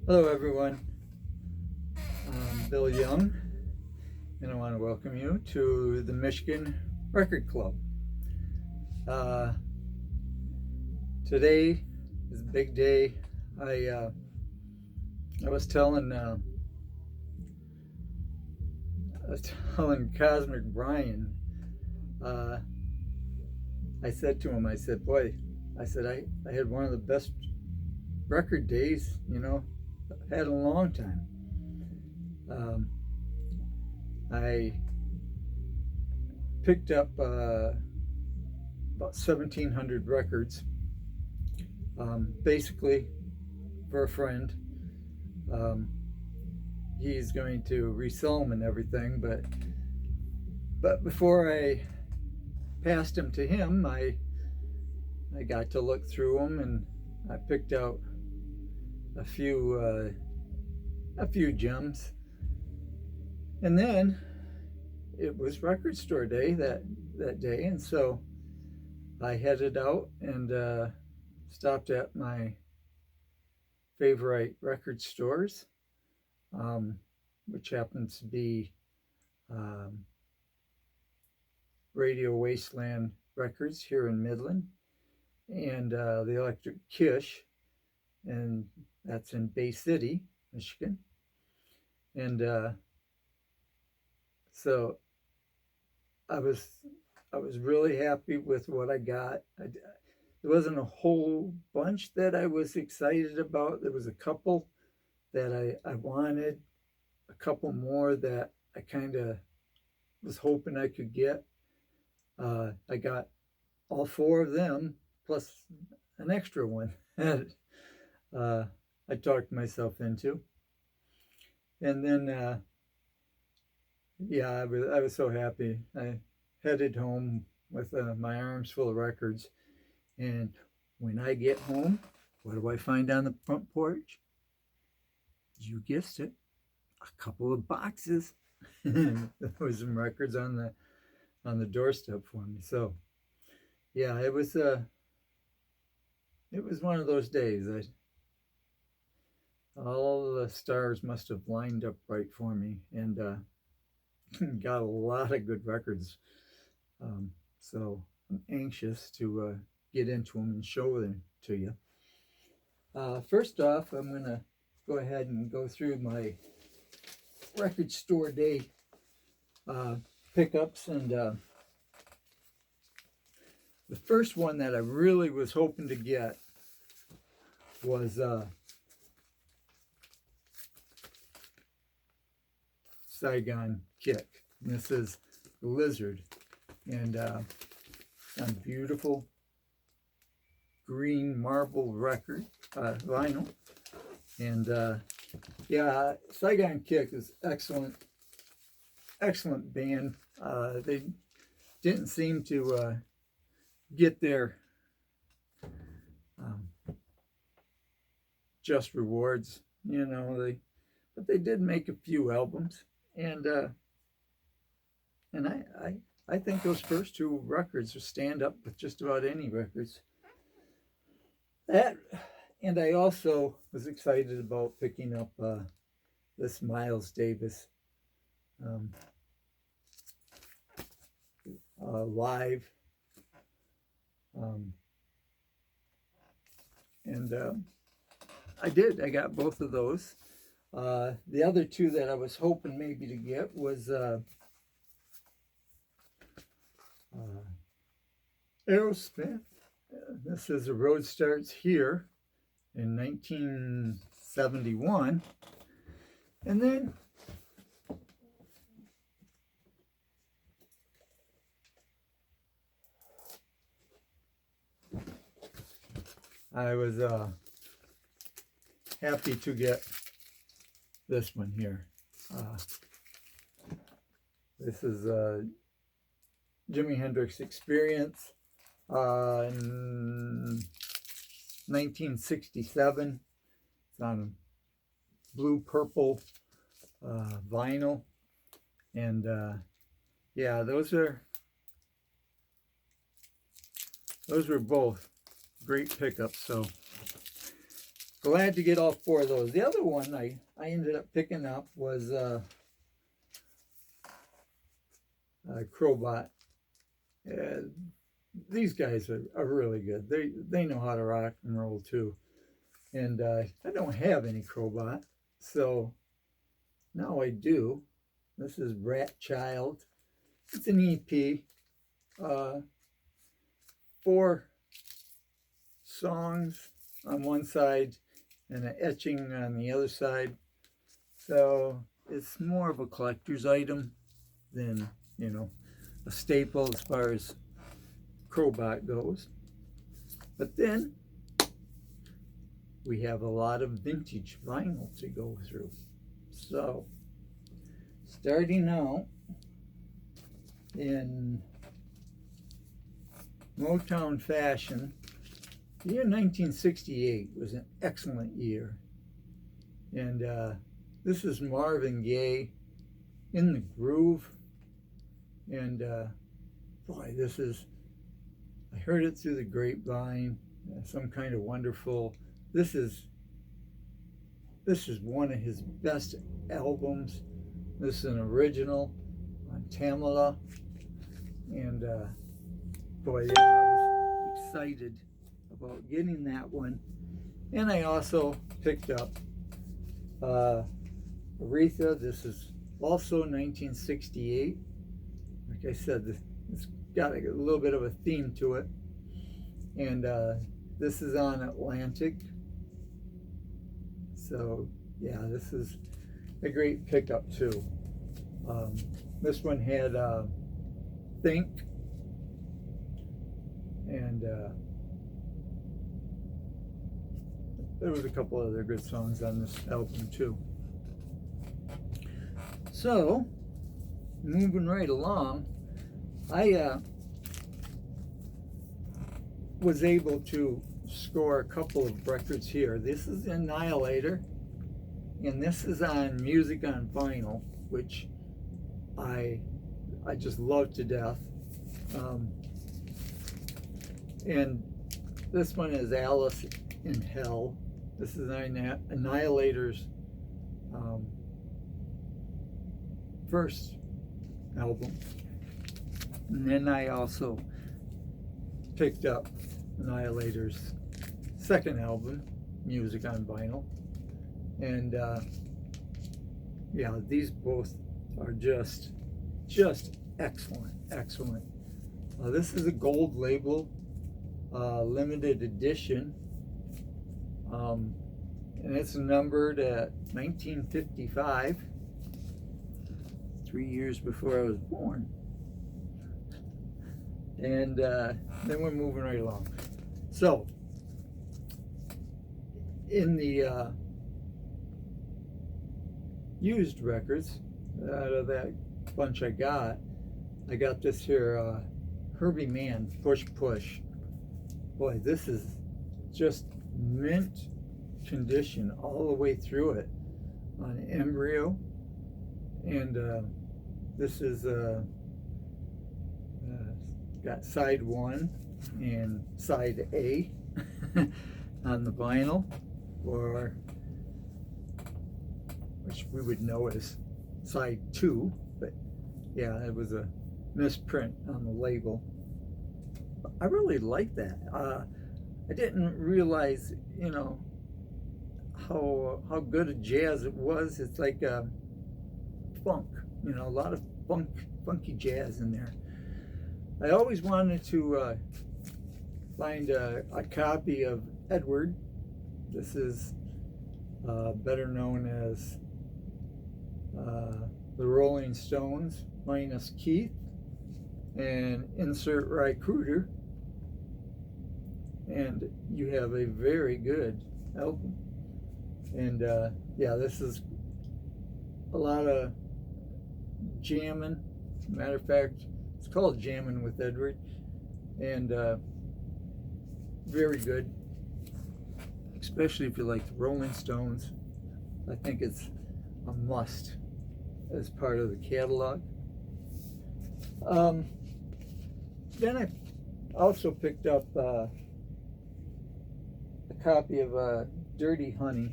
Hello everyone, I'm Bill Young, and I want to welcome you to the Michigan Record Club. Today is a big day. I was telling Cosmic Brian, I said to him, I said, boy, I had one of the best record days, I've had in a long time. I picked up about 1,700 records, basically for a friend. He's going to resell them and everything, but before I passed them to him, I got to look through them, and I picked out a few gems. And then it was record store day that day, and so I headed out and stopped at my favorite record stores, which happens to be Radio Wasteland Records here in Midland, and the Electric Kish, and that's in Bay City, Michigan. And so I was really happy with what I got. There wasn't a whole bunch that I was excited about. There was a couple that I wanted, a couple more that I kind of was hoping I could get. I got all four of them, plus an extra one that I talked myself into. And then, I was so happy. I headed home with my arms full of records. And when I get home, what do I find on the front porch? You guessed it, a couple of boxes. There was some records on the doorstep for me. So, yeah, it was one of those days. All the stars must have lined up right for me, and got a lot of good records. So I'm anxious to get into them and show them to you. First off, I'm going to go ahead and go through my record store day pickups, and the first one that I really was hoping to get was Saigon Kick. And this is the Lizard, and on beautiful green marble record vinyl. And Saigon Kick is excellent band. They didn't seem to get their just rewards, but they did make a few albums, and I think those first two records will stand up with just about any records. And I also was excited about picking up this Miles Davis live, and I did. I got both of those. The other two that I was hoping maybe to get was Aerosmith. This is A Road Starts Here in 1971. And then I was happy to get this one here. This is Jimi Hendrix Experience in 1967. It's on blue-purple vinyl. And those were both great pickups. So glad to get all 4 of those. The other one I ended up picking up was Crowbot. These guys are really good. They know how to rock and roll too. And I don't have any Crowbot, so now I do. This is Rat Child. It's an EP. 4 songs on one side and an etching on the other side. So it's more of a collector's item than, you know, a staple as far as Crowbot goes. But then we have a lot of vintage vinyl to go through. So starting out in Motown fashion, the year 1968 was an excellent year. And this is Marvin Gaye, In the Groove. And boy, this is, I heard it through the grapevine, some kind of wonderful, this is one of his best albums. This is an original on Tamala. And boy, yeah, I was excited about getting that one. And I also picked up Aretha. This is also 1968. Like I said, it's got a little bit of a theme to it. And this is on Atlantic. So yeah, this is a great pickup too. This one had Think, and there was a couple other good songs on this album too. So moving right along, I was able to score a couple of records here. This is Annihilator, and this is on Music on Vinyl, which I just love to death. And this one is Alice in Hell. This is Annihilator's first album. And then I also picked up Annihilator's second album, Music on Vinyl. And yeah, these both are just excellent. This is a gold label, limited edition, and it's numbered at 1955, 3 years before I was born. And then we're moving right along. So in the used records, out of that bunch I got this here Herbie Mann, Push Push. Boy, this is just mint condition all the way through it on Embryo. And this is got side 1 and side A on the vinyl, or which we would know as side 2, but yeah, it was a misprint on the label. I really like that. I didn't realize, you know, how good a jazz it was. It's like funk, you know, a lot of funky jazz in there. I always wanted to find a copy of Edward. This is better known as the Rolling Stones minus Keith, and insert Rycruiter, and you have a very good album. And yeah, this is a lot of jamming. Matter of fact, it's called Jamming with Edward, and very good, especially if you like the Rolling Stones. I think it's a must as part of the catalog. Then I also picked up copy of Dirty Honey.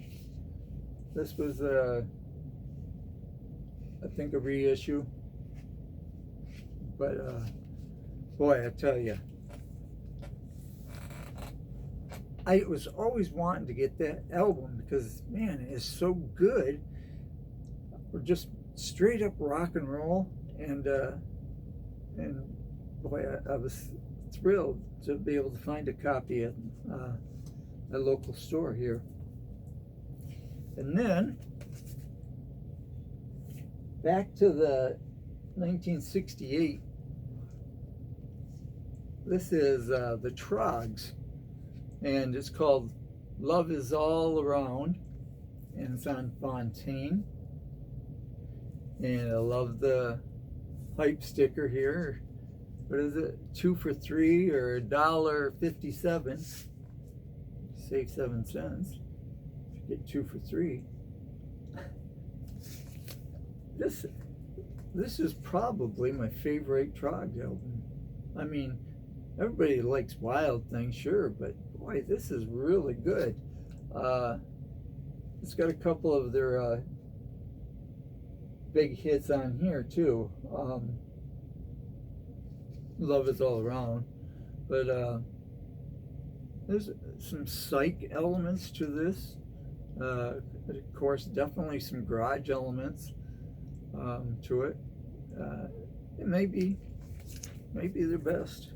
This was, I think, a reissue. But, boy, I tell you, I was always wanting to get that album because, man, it is so good. Or just straight up rock and roll. And boy, I was thrilled to be able to find a copy at a local store here. And then, back to the 1968, this is the Trogs, and it's called Love Is All Around, and it's on Fontaine. And I love the hype sticker here. What is it? 2 for $3 or $1.57. Save 7 cents. Get 2 for $3. This is probably my favorite Trog album. I mean, everybody likes Wild Thing, sure, but boy, this is really good. It's got a couple of their big hits on here too. Love Is All Around, but there's some Psych elements to this. Of course, definitely some garage elements to it. It may be their best.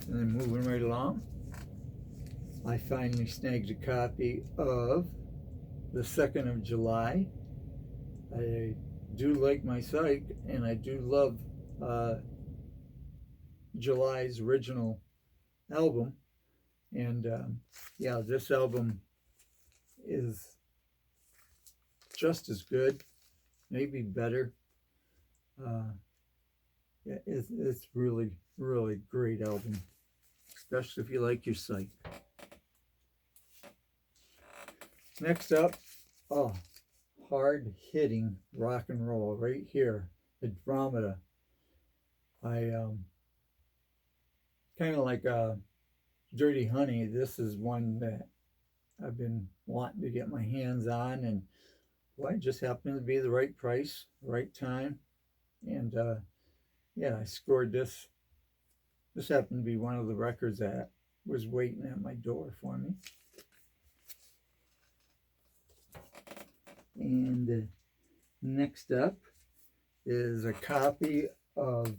And then moving right along, I finally snagged a copy of the 2nd of July. I do like my Psych, and I do love July's original album. And yeah, this album is just as good, maybe better. Yeah, it's really, really great album, especially if you like your Psych. Next up, hard-hitting rock and roll right here, Andromeda. I kind of like Dirty Honey. This is one that I've been wanting to get my hands on, and boy, it just happened to be the right price, right time, and yeah, I scored this. This happened to be one of the records that was waiting at my door for me. And next up is a copy of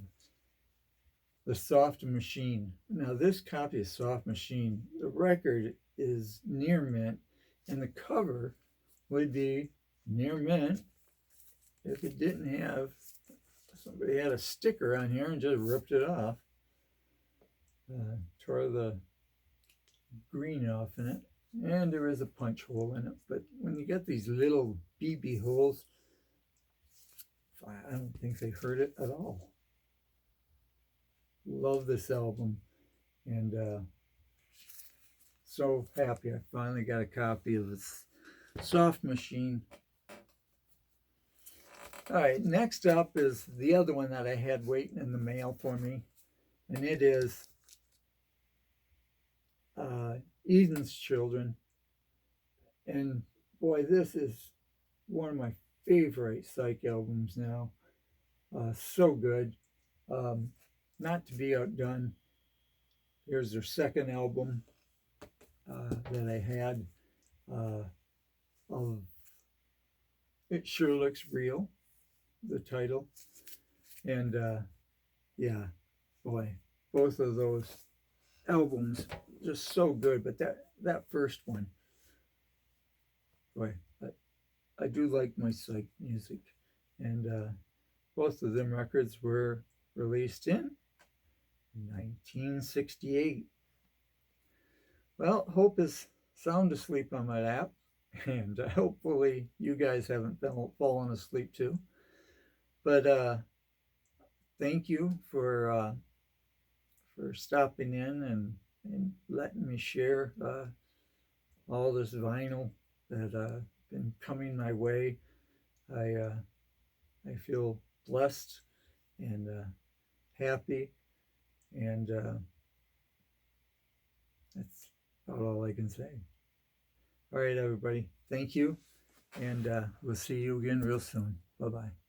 The Soft Machine. Now, this copy of Soft Machine, the record is near mint, and the cover would be near mint if it didn't have, somebody had a sticker on here and just ripped it off. Tore the green off in it. And there is a punch hole in it. But when you get these little BB holes, I don't think they hurt it at all. Love this album. And so happy I finally got a copy of this Soft Machine. All right, next up is the other one that I had waiting in the mail for me. And it is Eden's Children. And boy, this is one of my favorite Psych albums now. So good. Not to be outdone, here's their second album that I had of It Sure Looks Real, the title. And yeah, boy, both of those albums just so good. But that first one, boy, I do like my Psych music. And both of them records were released in 1968. Well, Hope is sound asleep on my lap, and hopefully you guys haven't fallen asleep too. But thank you for stopping in and letting me share all this vinyl that been coming my way. I feel blessed and happy, and That's about all I can say. All right, everybody. Thank you. And we'll see you again real soon. Bye-bye.